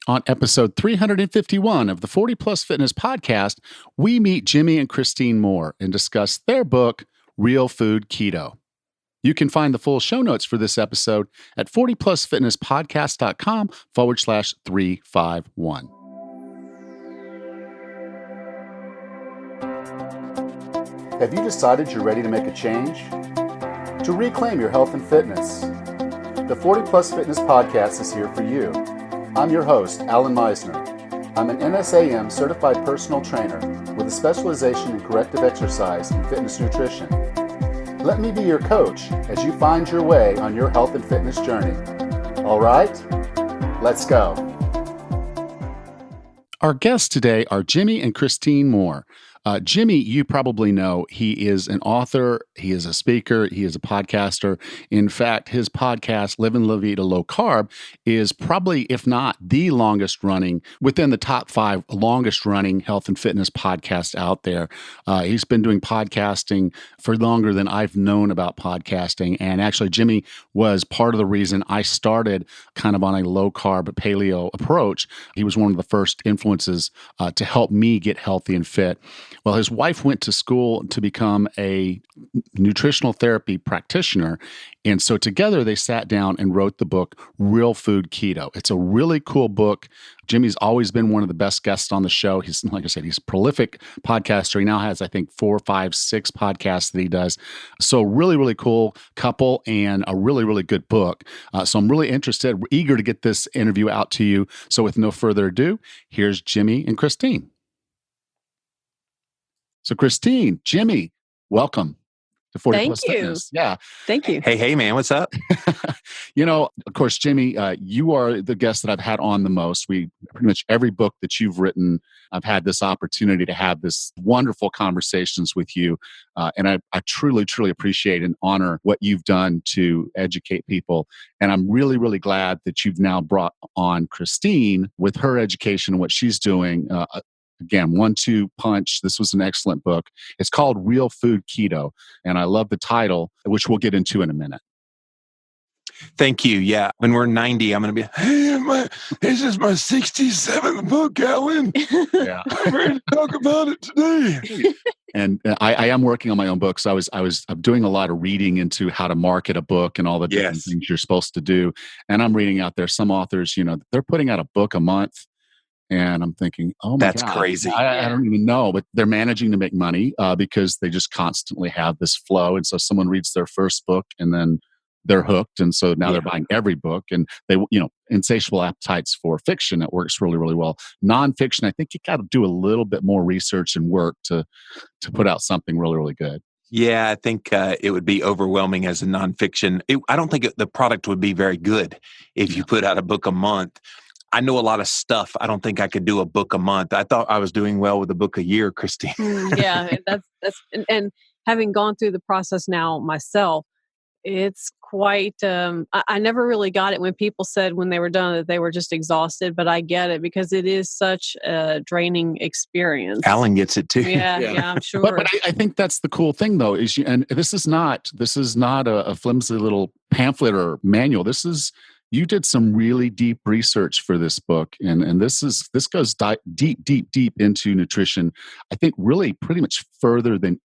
On episode 351 of the 40 Plus Fitness podcast, we meet Jimmy and Christine Moore and discuss their book, Real Food Keto. You can find the full show notes for this episode at 40plusfitnesspodcast.com/351. Have you decided you're ready to make a change? To reclaim your health and fitness? The 40 Plus Fitness podcast is here for you. I'm your host, Alan Meisner. I'm an NSAM certified personal trainer with a specialization in corrective exercise and fitness nutrition. Let me be your coach as you find your way on your health and fitness journey. All right, let's go. Our guests today are Jimmy and Christine Moore. Jimmy, you probably know, he is an author, he is a speaker, he is a podcaster. In fact, his podcast, Livin' La Vida Low Carb, is probably, if not the longest running, within the top 5 longest running health and fitness podcasts out there. He's been doing podcasting for longer than I've known about podcasting. And actually, Jimmy was part of the reason I started kind of on a low carb paleo approach. He was one of the first influences to help me get healthy and fit. Well, his wife went to school to become a nutritional therapy practitioner. And so together they sat down and wrote the book, Real Food Keto. It's a really cool book. Jimmy's always been one of the best guests on the show. He's, like I said, he's a prolific podcaster. He now has, I think, 4, 5, 6 podcasts that he does. So really, really cool couple and a really, really good book. So I'm really interested, eager to get this interview out to you. So with no further ado, here's Jimmy and Christine. So Christine, Jimmy, welcome to 40 Plus Fitness. Yeah. Thank you. Hey, man, what's up? Of course, Jimmy, you are the guest that I've had on the most. Pretty much every book that you've written, I've had this opportunity to have this wonderful conversations with you. And I truly, truly appreciate and honor what you've done to educate people. And I'm really, really glad that you've now brought on Christine with her education and what she's doing. Again, 1-2 punch. This was an excellent book. It's called Real Food Keto. And I love the title, which we'll get into in a minute. Thank you. Yeah. When we're 90, I'm going to be, this is my 67th book, Alan. Yeah. I'm ready to talk about it today. And I am working on my own book. So I'm doing a lot of reading into how to market a book and all the different things you're supposed to do. And I'm reading out there, some authors, they're putting out a book a month. And I'm thinking, oh my God. That's crazy. I don't even know, but they're managing to make money because they just constantly have this flow. And so someone reads their first book and then they're hooked. And so now they're buying every book and they, insatiable appetites for fiction. It works really, really well. Nonfiction, I think you got to do a little bit more research and work to put out something really, really good. Yeah, I think it would be overwhelming as a nonfiction. I don't think the product would be very good if you put out a book a month. I know a lot of stuff. I don't think I could do a book a month. I thought I was doing well with a book a year, Christine. Yeah, and having gone through the process now myself, it's quite, I never really got it when people said when they were done that they were just exhausted, but I get it because it is such a draining experience. Alan gets it too. Yeah, I'm sure. But I think that's the cool thing though, and this is not a flimsy little pamphlet or manual. You did some really deep research for this book, and this goes deep into nutrition. I think really pretty much further than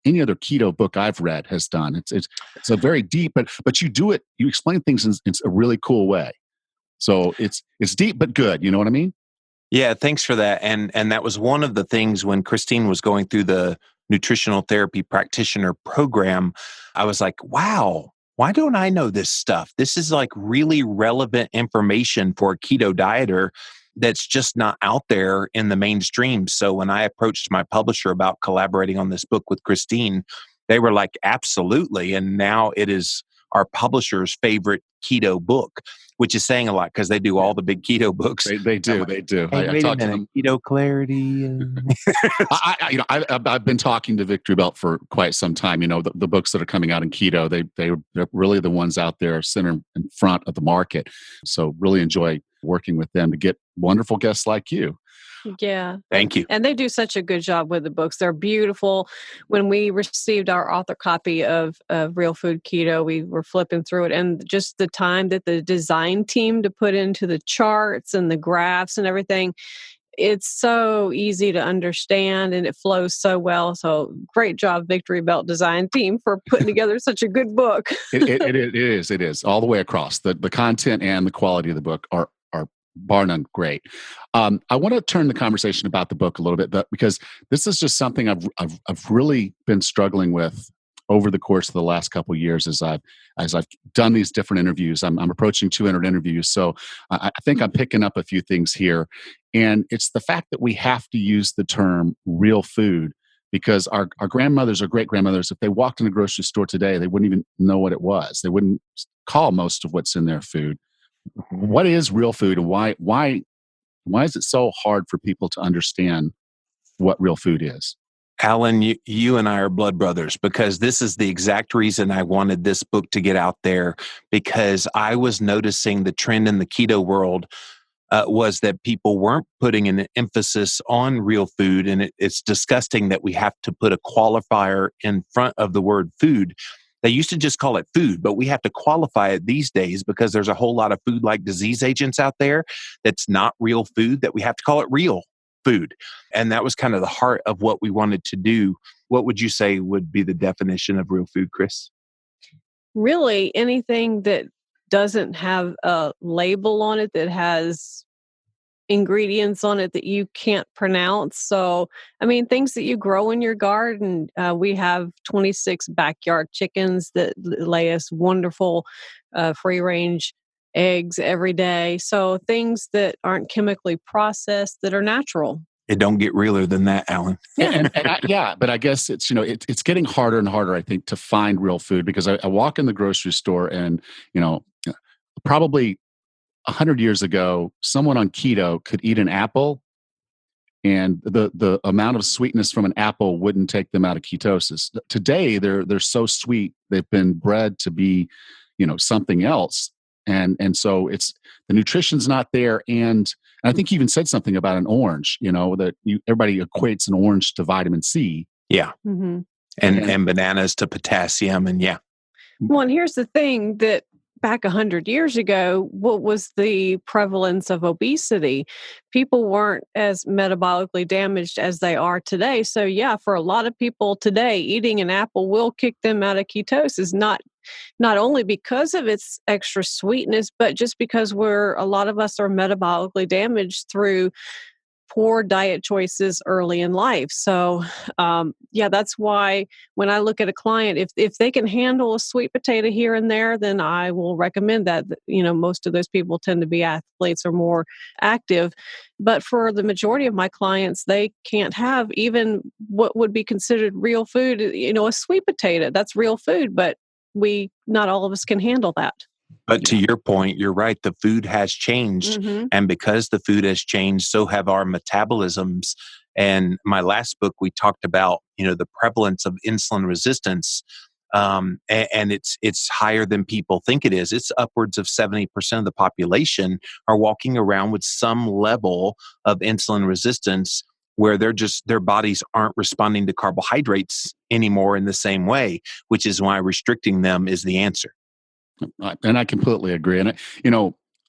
any other keto book I've read has done. It's a very deep, but you do it. You explain things in a really cool way. So it's deep but good. You know what I mean? Yeah, thanks for that. And that was one of the things when Christine was going through the nutritional therapy practitioner program. I was like, wow. Why don't I know this stuff? This is like really relevant information for a keto dieter that's just not out there in the mainstream. So when I approached my publisher about collaborating on this book with Christine, they were like, absolutely. And now it is our publisher's favorite keto book, which is saying a lot because they do all the big keto books. They do. Hey, I talked to them. Keto Clarity. I've been talking to Victory Belt for quite some time. The books that are coming out in keto, they're really the ones out there center in front of the market. So really enjoy working with them to get wonderful guests like you. Yeah. Thank you. And they do such a good job with the books. They're beautiful. When we received our author copy of Real Food Keto, we were flipping through it, and just the time that the design team to put into the charts and the graphs and everything, it's so easy to understand and it flows so well. So great job, Victory Belt design team, for putting together such a good book. It is all the way across. The content and the quality of the book are bar none great. I want to turn the conversation about the book a little bit, because this is just something I've really been struggling with over the course of the last couple of years as I've done these different interviews. I'm approaching 200 interviews, so I think I'm picking up a few things here, and it's the fact that we have to use the term real food, because our grandmothers or great grandmothers, if they walked in a grocery store today, they wouldn't even know what it was. They wouldn't call most of what's in their food. What is real food, and why is it so hard for people to understand what real food is? Alan, you and I are blood brothers, because this is the exact reason I wanted this book to get out there, because I was noticing the trend in the keto world was that people weren't putting an emphasis on real food. And it's disgusting that we have to put a qualifier in front of the word food. They used to just call it food, but we have to qualify it these days because there's a whole lot of food-like disease agents out there that's not real food, that we have to call it real food. And that was kind of the heart of what we wanted to do. What would you say would be the definition of real food, Chris? Really, anything that doesn't have a label on it, that has ingredients on it that you can't pronounce. So, I mean, things that you grow in your garden. We have 26 backyard chickens that lay us wonderful free range eggs every day. So, things that aren't chemically processed, that are natural. It don't get realer than that, Alan. Yeah, but I guess it's it's getting harder and harder, I think, to find real food, because I walk in the grocery store and probably 100 years ago, someone on keto could eat an apple, and the amount of sweetness from an apple wouldn't take them out of ketosis. Today, they're so sweet, they've been bred to be, something else, and so it's the nutrition's not there. And I think you even said something about an orange. That everybody equates an orange to vitamin C. Yeah, Mm-hmm. and bananas to potassium, and yeah. Well, and here's the thing, that back 100 years ago, what was the prevalence of obesity? People weren't as metabolically damaged as they are today. So yeah, for a lot of people today, eating an apple will kick them out of ketosis, not only because of its extra sweetness, but just because a lot of us are metabolically damaged through poor diet choices early in life. So, that's why when I look at a client, if they can handle a sweet potato here and there, then I will recommend that. Most of those people tend to be athletes or more active. But for the majority of my clients, they can't have even what would be considered real food. A sweet potato, that's real food, but not all of us can handle that. But to your point, you're right. The food has changed. Mm-hmm. And because the food has changed, so have our metabolisms. And my last book, we talked about, the prevalence of insulin resistance. And it's higher than people think it is. It's upwards of 70% of the population are walking around with some level of insulin resistance, where their bodies aren't responding to carbohydrates anymore in the same way, which is why restricting them is the answer. And I completely agree. And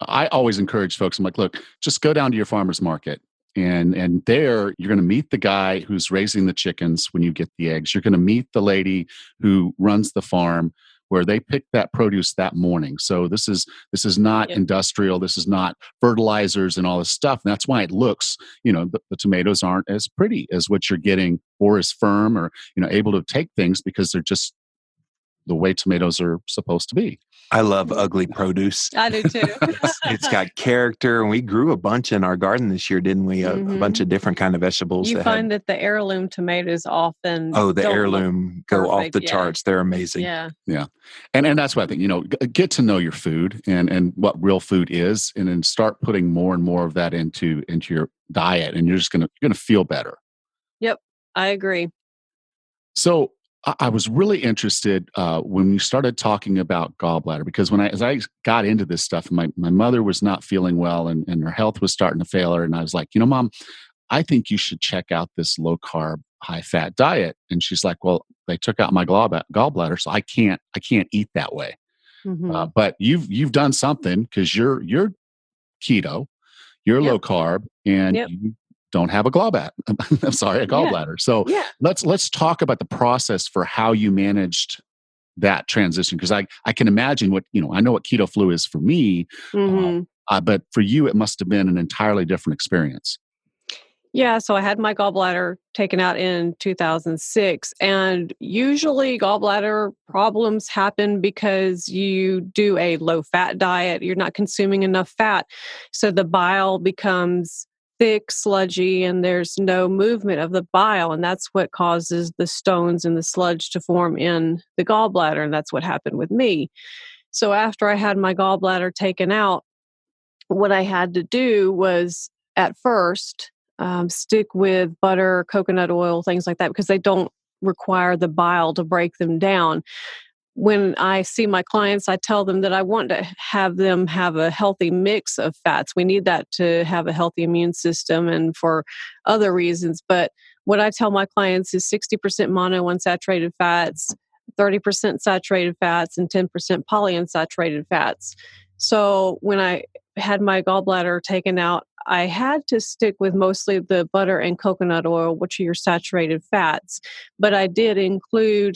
I always encourage folks. I'm like, look, just go down to your farmer's market, and there you're going to meet the guy who's raising the chickens when you get the eggs. You're going to meet the lady who runs the farm where they pick that produce that morning. So this is not industrial. This is not fertilizers and all this stuff. And that's why it looks, the tomatoes aren't as pretty as what you're getting, or as firm, or able to take things, because they're just the way tomatoes are supposed to be. I love ugly produce. I do too. It's got character, and we grew a bunch in our garden this year, didn't we? A bunch of different kind of vegetables. You find that the heirloom tomatoes often the heirloom go off the charts. They're amazing. Yeah. And that's what I think, get to know your food and what real food is, and then start putting more and more of that into your diet, and you're gonna feel better. Yep, I agree. So I was really interested when you started talking about gallbladder, because as I got into this stuff, my mother was not feeling well, and her health was starting to fail her. And I was like, Mom, I think you should check out this low carb, high fat diet. And she's like, well, they took out my gallbladder, so I can't eat that way. Hmm. But you've done something because you're keto, you're Yep. low carb, and Yep. you don't have a gallbladder. I'm sorry, a Yeah. gallbladder. So Yeah. let's talk about the process for how you managed that transition, because I can imagine what, I know what keto flu is for me, uh, Hmm. but for you it must have been an entirely different experience. Yeah, so I had my gallbladder taken out in 2006. And usually, gallbladder problems happen because you do a low fat diet. You're not consuming enough fat. So the bile becomes thick, sludgy, and there's no movement of the bile. And that's what causes the stones and the sludge to form in the gallbladder. And that's what happened with me. So after I had my gallbladder taken out, what I had to do was at first stick with butter, coconut oil, things like that, because they don't require the bile to break them down. When I see my clients, I tell them that I want to have them have a healthy mix of fats. We need that to have a healthy immune system and for other reasons. But what I tell my clients is 60% monounsaturated fats, 30% saturated fats, and 10% polyunsaturated fats. So when I had my gallbladder taken out, I had to stick with mostly the butter and coconut oil, which are your saturated fats. But I did include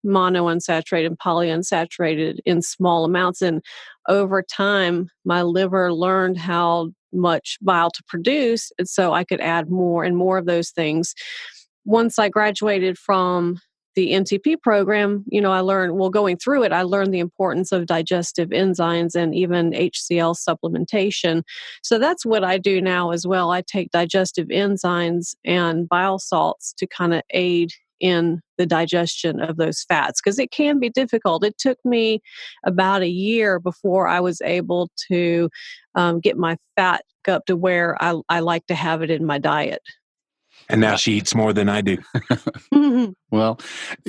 monounsaturated and polyunsaturated in small amounts. And over time, my liver learned how much bile to produce. And so I could add more and more of those things. Once I graduated from the NTP program, I learned, well, going through it, I learned the importance of digestive enzymes and even HCl supplementation. So that's what I do now as well. I take digestive enzymes and bile salts to kind of aid in the digestion of those fats because it can be difficult. It took me about a year before I was able to get my fat up to where I like to have it in my diet. And now she eats more than I do. Well,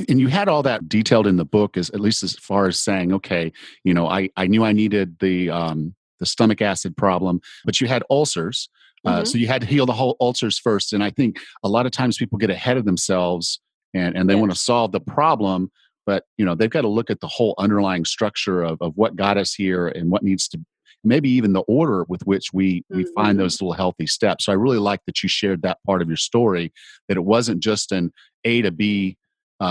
and you had all that detailed in the book, as at least as far as saying, okay, I knew I needed the stomach acid problem, but you had ulcers. Hmm. So you had to heal the whole ulcers first. And I think a lot of times people get ahead of themselves and they want to Yes. solve the problem, but they've got to look at the whole underlying structure of what got us here and what needs to, maybe even the order with which we find Hmm. those little healthy steps. So I really like that you shared that part of your story, that it wasn't just an A to B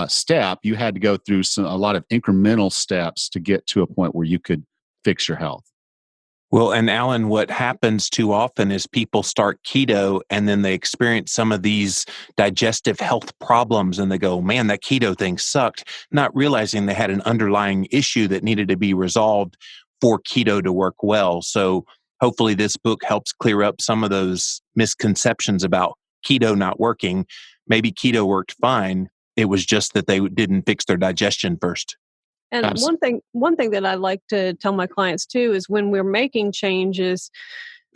step. You had to go through a lot of incremental steps to get to a point where you could fix your health. Well, and Alan, what happens too often is people start keto and then they experience some of these digestive health problems and they go, man, that keto thing sucked, not realizing they had an underlying issue that needed to be resolved for keto to work well. So hopefully this book helps clear up some of those misconceptions about keto not working. Maybe keto worked fine. It was just that they didn't fix their digestion first. And Abs- one thing that I like to tell my clients too is when we're making changes,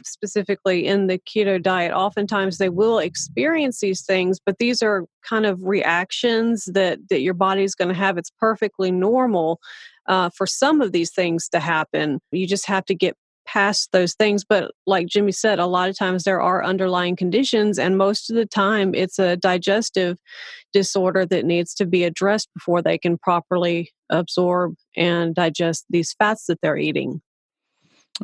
specifically in the keto diet, oftentimes they will experience these things, but these are kind of reactions that your body's going to have. It's perfectly normal for some of these things to happen. You just have to get past those things. But like Jimmy said, a lot of times there are underlying conditions, and most of the time it's a digestive disorder that needs to be addressed before they can properly absorb and digest these fats that they're eating.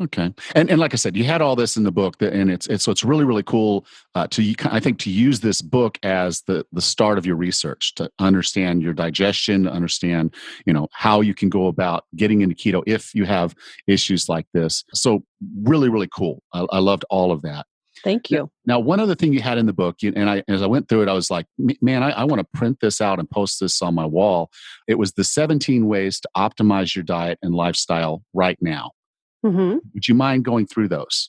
Okay, and like I said, you had all this in the book, and it's so it's really really cool I think to use this book as the start of your research to understand your digestion, to understand how you can go about getting into keto if you have issues like this. So really really cool. I loved all of that. Thank you. Now, one other thing you had in the book, and as I went through it, I was like, man, I want to print this out and post this on my wall. It was the 17 ways to optimize your diet and lifestyle right now. Hmm. Would you mind going through those?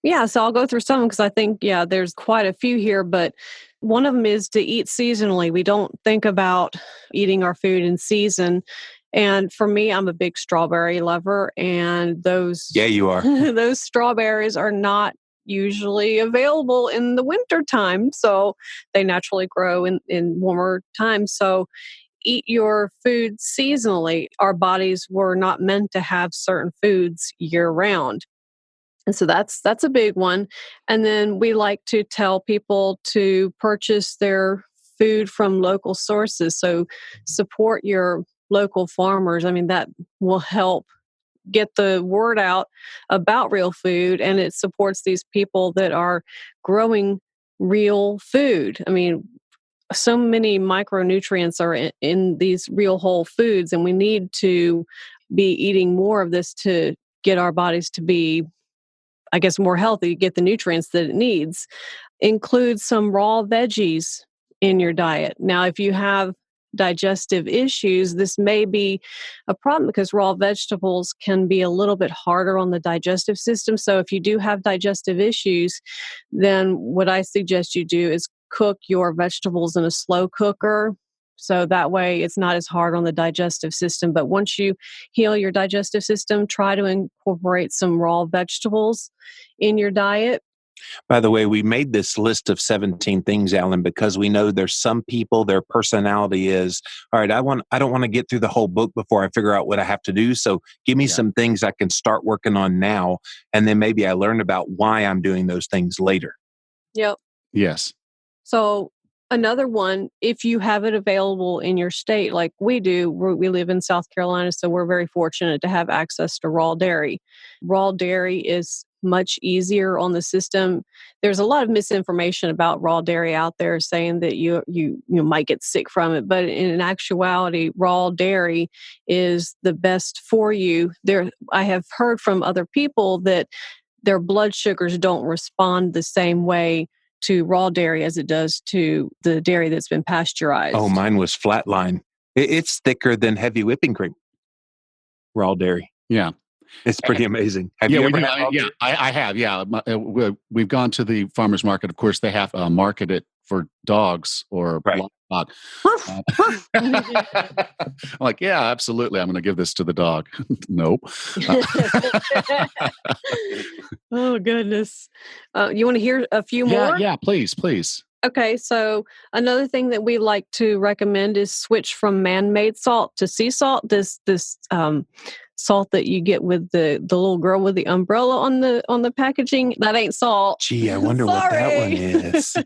Yeah, so I'll go through some because I think, yeah, there's quite a few here, but one of them is to eat seasonally. We don't think about eating our food in season. And for me, I'm a big strawberry lover, and Yeah, those you are. those strawberries are not usually available in the winter time. So they naturally grow in warmer times. So eat your food seasonally. Our bodies were not meant to have certain foods year round. And so that's a big one. And then we like to tell people to purchase their food from local sources. So support your local farmers. I mean, that will help get the word out about real food, and it supports these people that are growing real food. I mean, so many micronutrients are in these real whole foods, and we need to be eating more of this to get our bodies to be, I guess, more healthy, get the nutrients that it needs. Include some raw veggies in your diet. Now, if you have digestive issues, this may be a problem because raw vegetables can be a little bit harder on the digestive system. So if you do have digestive issues, then what I suggest you do is cook your vegetables in a slow cooker. So that way it's not as hard on the digestive system. But once you heal your digestive system, try to incorporate some raw vegetables in your diet. By the way, we made this list of 17 things, Alan, because we know there's some people, their personality is, all right, I don't want to get through the whole book before I figure out what I have to do. So give me some things I can start working on now. And then maybe I learn about why I'm doing those things later. Yep. Yes. So another one, if you have it available in your state, like we do, we live in South Carolina, so we're very fortunate to have access to raw dairy. Raw dairy is much easier on the system. There's a lot of misinformation about raw dairy out there saying that you might get sick from it, but in actuality, raw dairy is the best for you. I have heard from other people that their blood sugars don't respond the same way to raw dairy as it does to the dairy that's been pasteurized. Oh, mine was flatline. It's thicker than heavy whipping cream. Raw dairy. Yeah. It's pretty amazing. Have you ever had raw dairy? I have. Yeah. We've gone to the farmer's market. Of course, they have marketed for dogs or livestock. I'm like, yeah, absolutely. I'm going to give this to the dog. Nope. Oh, goodness. You want to hear a few more? Yeah, please. Okay, so another thing that we like to recommend is switch from man-made salt to sea salt. This salt that you get with the little girl with the umbrella on the packaging, that ain't salt. Gee, I wonder what that one is.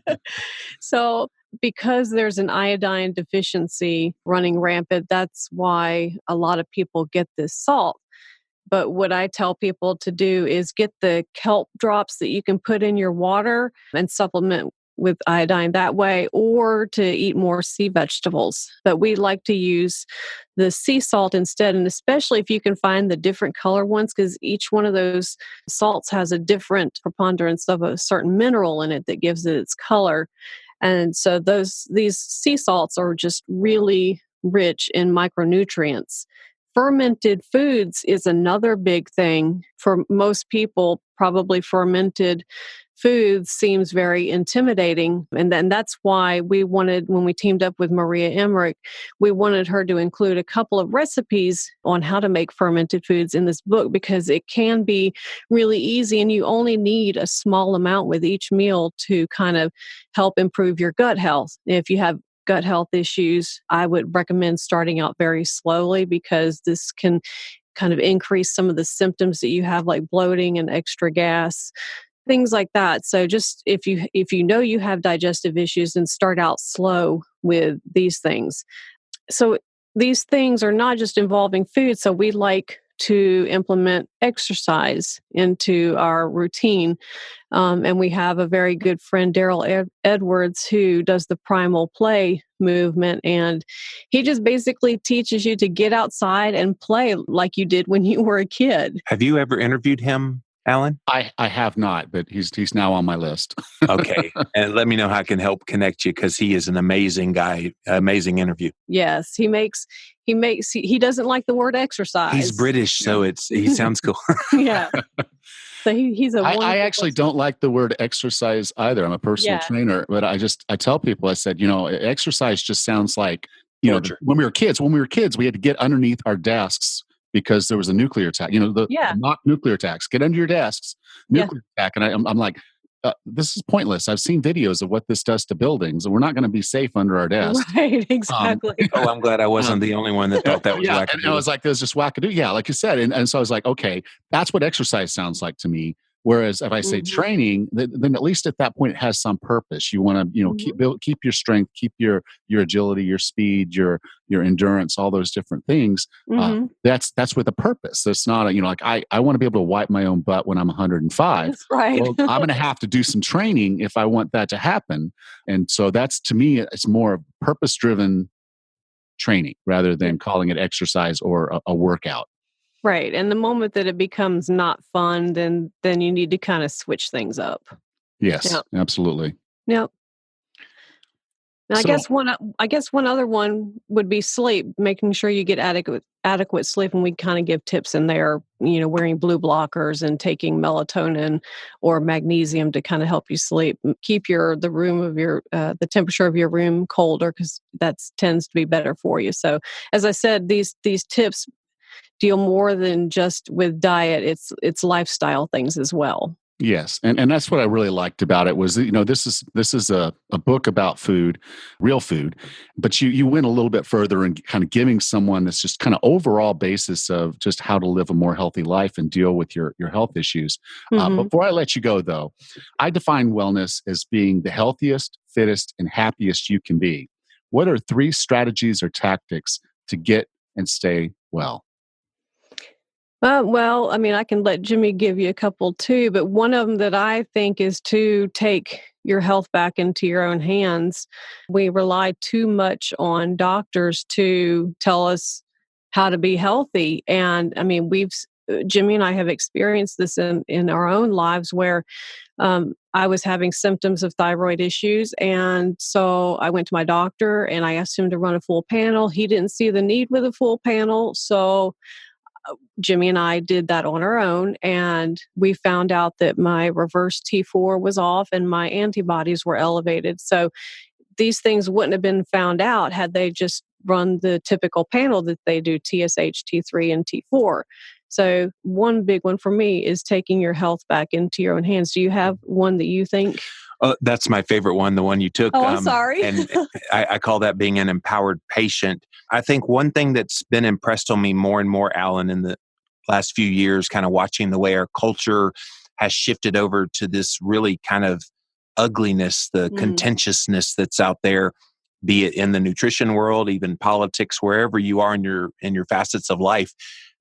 So because there's an iodine deficiency running rampant, that's why a lot of people get this salt. But what I tell people to do is get the kelp drops that you can put in your water and supplement with iodine that way, or to eat more sea vegetables. But we like to use the sea salt instead, and especially if you can find the different color ones, because each one of those salts has a different preponderance of a certain mineral in it that gives it its color. And so these sea salts are just really rich in micronutrients. Fermented foods is another big thing for most people. Probably fermented foods seems very intimidating. And then that's why when we teamed up with Maria Emmerich, we wanted her to include a couple of recipes on how to make fermented foods in this book, because it can be really easy and you only need a small amount with each meal to kind of help improve your gut health. If you have gut health issues, I would recommend starting out very slowly, because this can kind of increase some of the symptoms that you have, like bloating and extra gas, things like that. So just if you know you have digestive issues, then start out slow with these things. So these things are not just involving food. So we like to implement exercise into our routine. And we have a very good friend, Daryl Edwards, who does the primal play movement. And he just basically teaches you to get outside and play like you did when you were a kid. Have you ever interviewed him, Alan? I have not, but he's now on my list. Okay. And let me know how I can help connect you, because he is an amazing guy, amazing interview. Yes, he doesn't like the word exercise. He's British, so he sounds cool. Yeah. So he's a wonderful I actually person. don't like the word exercise either. I'm a personal trainer, but I tell people, I said, exercise just sounds like, when we were kids, we had to get underneath our desks because there was a nuclear attack, the mock nuclear attacks, get under your desks, nuclear attack. And I'm like, this is pointless. I've seen videos of what this does to buildings, and we're not going to be safe under our desks. Right, exactly. I'm glad I wasn't the only one that thought that was wackadoo. And I was like, there's just wackadoo. Yeah, like you said. And so I was like, okay, that's what exercise sounds like to me. Whereas if I say Mhm. training, then at least at that point it has some purpose. You want to, Mhm. keep your strength, keep your agility, your speed, your endurance, all those different things. Mhm. That's with a purpose. That's not a, like I want to be able to wipe my own butt when I'm 105. That's right. Well, I'm going to have to do some training if I want that to happen. And so that's, to me, it's more purpose driven training rather Yeah. than calling it exercise or a workout. Right, and the moment that it becomes not fun, then you need to kinda switch things up. Yes, Yep. absolutely. Yep. And So I guess one other one would be sleep, making sure you get adequate sleep, and we kinda give tips in there, wearing blue blockers and taking melatonin or magnesium to kinda help you sleep. Keep the temperature of your room colder because that tends to be better for you. So, as I said, these tips deal more than just with diet, it's lifestyle things as well. yes, and that's what I really liked about it was that, this is a book about food, real food, but you went a little bit further in kind of giving someone this just kind of overall basis of just how to live a more healthy life and deal with your health issues. Mhm. Before I let you go, though, I define wellness as being the healthiest, fittest, and happiest you can be. What are three strategies or tactics to get and stay well? Well, I mean, I can let Jimmy give you a couple too, but one of them that I think is to take your health back into your own hands. We rely too much on doctors to tell us how to be healthy. And I mean, Jimmy and I have experienced this in our own lives where I was having symptoms of thyroid issues. And so I went to my doctor and I asked him to run a full panel. He didn't see the need with a full panel. So Jimmy and I did that on our own, and we found out that my reverse T4 was off and my antibodies were elevated. So these things wouldn't have been found out had they just run the typical panel that they do: TSH, T3, and T4. So one big one for me is taking your health back into your own hands. Do you have one that you think? Oh, that's my favorite one, the one you took. Oh, I'm sorry. And I call that being an empowered patient. I think one thing that's been impressed on me more and more, Alan, in the last few years, kind of watching the way our culture has shifted over to this really kind of ugliness, the Mm, contentiousness that's out there, be it in the nutrition world, even politics, wherever you are in your facets of life.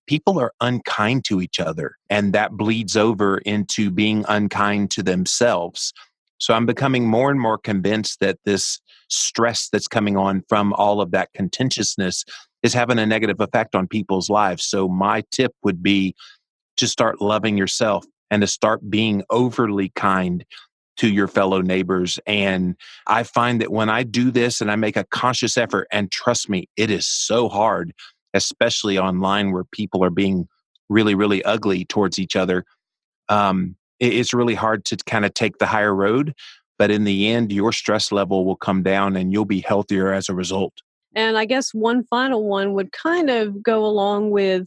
People are unkind to each other, and that bleeds over into being unkind to themselves. So I'm becoming more and more convinced that this stress that's coming on from all of that contentiousness is having a negative effect on people's lives. So my tip would be to start loving yourself and to start being overly kind to your fellow neighbors. And I find that when I do this and I make a conscious effort, and trust me, it is so hard, especially online where people are being really, really ugly towards each other. It's really hard to kind of take the higher road. But in the end, your stress level will come down and you'll be healthier as a result. and I guess one final one would kind of go along with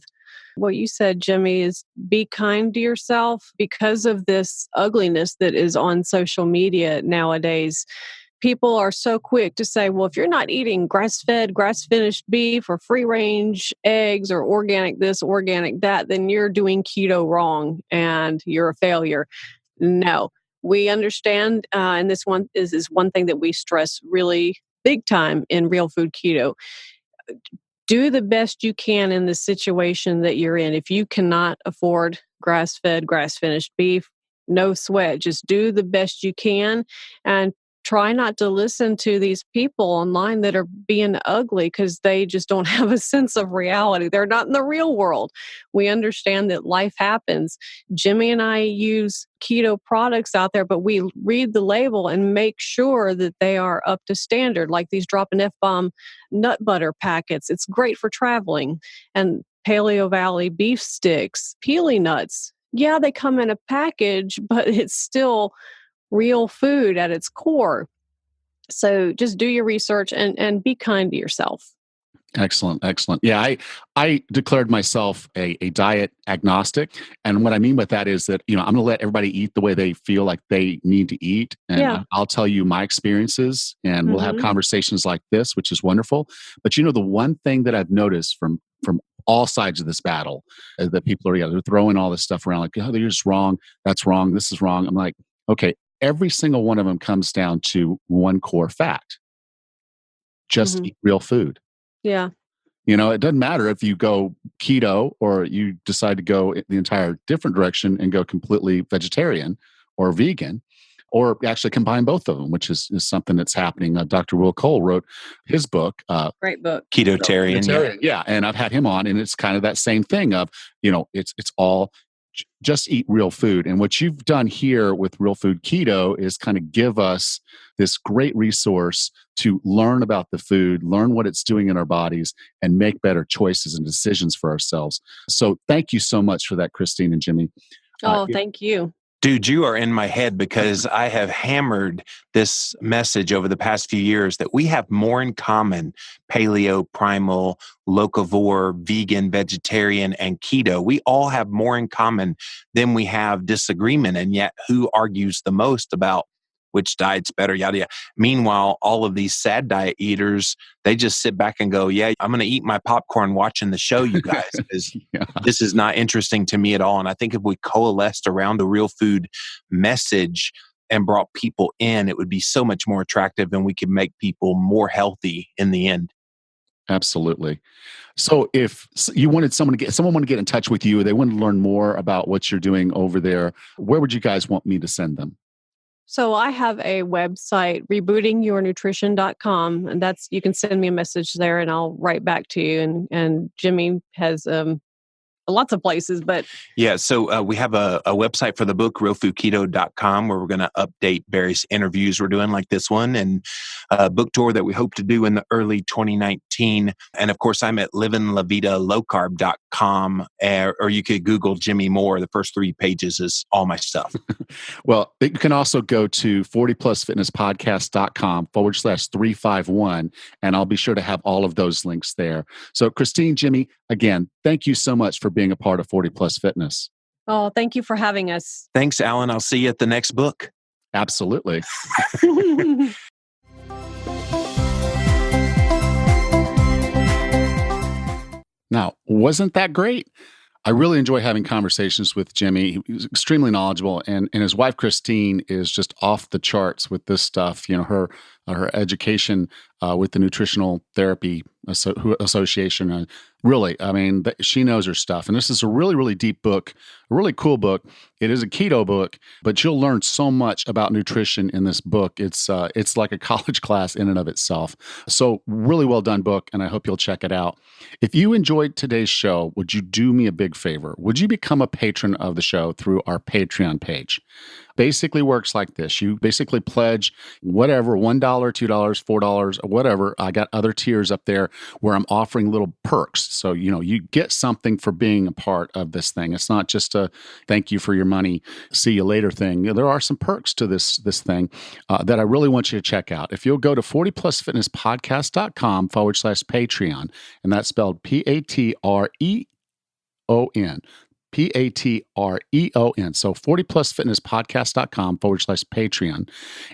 what you said, Jimmy, is be kind to yourself because of this ugliness that is on social media nowadays. People are so quick to say, well, if you're not eating grass fed, grass finished beef or free range eggs or organic this, organic that, then you're doing keto wrong and you're a failure. No, we understand. And this one is one thing that we stress really big time in Real Food Keto: do the best you can in the situation that you're in. If you cannot afford grass fed, grass finished beef, no sweat. Just do the best you can and try not to listen to these people online that are being ugly because they just don't have a sense of reality. They're not in the real world. We understand that life happens. Jimmy and I use keto products out there, but we read the label and make sure that they are up to standard, like these drop an F bomb nut butter packets. It's great for traveling. And Paleo Valley beef sticks, peely nuts. Yeah, they come in a package, but it's still real food at its core. So just do your research and be kind to yourself. Excellent, excellent. Yeah, I declared myself a diet agnostic, and what I mean by that is that I'm going to let everybody eat the way they feel like they need to eat, and Yeah. I'll tell you my experiences, and we'll have Hmm. conversations like this, which is wonderful. But the one thing that I've noticed from all sides of this battle that people are, they're throwing all this stuff around like, oh, they're just wrong. That's wrong. This is wrong. I'm like, okay, every single one of them comes down to one core fact. Just Mhm. eat real food. Yeah. It doesn't matter if you go keto or you decide to go the entire different direction and go completely vegetarian or vegan, or actually combine both of them, which is something that's happening. Dr. Will Cole wrote his book, Great book. Ketotarian, yeah. Yeah, and I've had him on, and it's kind of that same thing of, it's all just eat real food. And what you've done here with Real Food Keto is kind of give us this great resource to learn about the food, learn what it's doing in our bodies, and make better choices and decisions for ourselves. So thank you so much for that, Christine and Jimmy. Oh, thank you. Dude, you are in my head because I have hammered this message over the past few years that we have more in common: paleo, primal, locavore, vegan, vegetarian, and keto. We all have more in common than we have disagreement. And yet, who argues the most about which diet's better, yada, yada. Meanwhile, all of these sad diet eaters, they just sit back and go, yeah, I'm going to eat my popcorn watching the show, you guys, because Yeah. this is not interesting to me at all. And I think if we coalesced around the real food message and brought people in, it would be so much more attractive and we could make people more healthy in the end. Absolutely. So if you wanted someone to get in touch with you, they wanted to learn more about what you're doing over there, where would you guys want me to send them? So I have a website, rebootingyournutrition.com, and that's, you can send me a message there and I'll write back to you. And Jimmy has lots of places, but Yeah, so we have a website for the book, realfoodketo.com, where we're going to update various interviews we're doing like this one, and a book tour that we hope to do in the early 2019. And of course, I'm at livinlavitalow-carb.com, or you could Google Jimmy Moore. The first 3 pages is all my stuff. Well, you can also go to 40plusfitnesspodcast.com/351, and I'll be sure to have all of those links there. So Christine, Jimmy, again, thank you so much for being a part of 40 Plus Fitness. oh, thank you for having us. Thanks, Alan. I'll see you at the next book. Absolutely. Now, wasn't that great? I really enjoy having conversations with Jimmy. He's extremely knowledgeable, and his wife Christine is just off the charts with this stuff. Her education with the Nutritional Therapy Association. Really, I mean, she knows her stuff. And this is a really, really deep book, a really cool book. It is a keto book, but you'll learn so much about nutrition in this book. It's like a college class in and of itself. So really well done book, and I hope you'll check it out. If you enjoyed today's show, would you do me a big favor? Would you become a patron of the show through our Patreon page? Basically works like this. You basically pledge whatever, $1, $2, $4, or whatever. I got other tiers up there where I'm offering little perks. So, you get something for being a part of this thing. It's not just a thank you for your money, see you later thing. There are some perks to this thing that I really want you to check out. If you'll go to 40plusfitnesspodcast.com/Patreon, and that's spelled Patreon. Patreon. So 40plusfitnesspodcast.com/Patreon.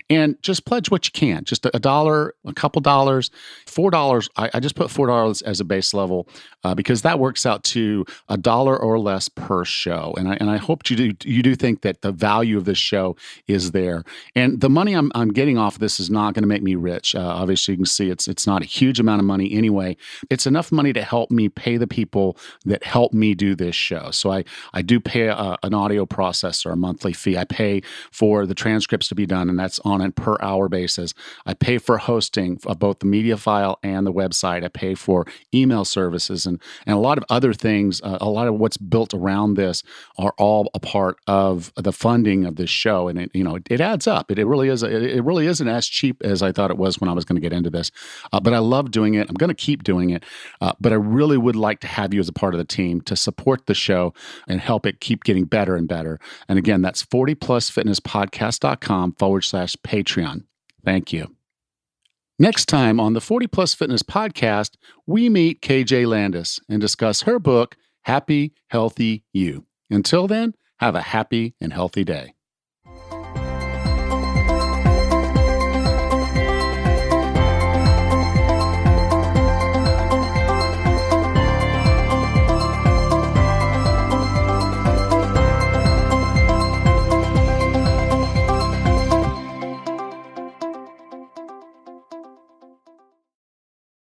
And just pledge what you can. Just $1, a couple dollars, $4. I just put $4 as a base level because that works out to $1 or less per show. And I hope you do think that the value of this show is there. And the money I'm getting off of this is not going to make me rich. Obviously, you can see it's not a huge amount of money anyway. It's enough money to help me pay the people that help me do this show. So I do pay an audio processor a monthly fee. I pay for the transcripts to be done, and that's on a per hour basis. I pay for hosting of both the media file and the website. I pay for email services and a lot of other things. A lot of what's built around this are all a part of the funding of this show, and it adds up. It really is. It really isn't as cheap as I thought it was when I was going to get into this. But I love doing it. I'm going to keep doing it. But I really would like to have you as a part of the team to support the show and help it keep getting better and better. And again, that's 40plusfitnesspodcast.com/Patreon. Thank you. Next time on the 40 Plus Fitness Podcast, we meet KJ Landis and discuss her book, Happy, Healthy You. Until then, have a happy and healthy day.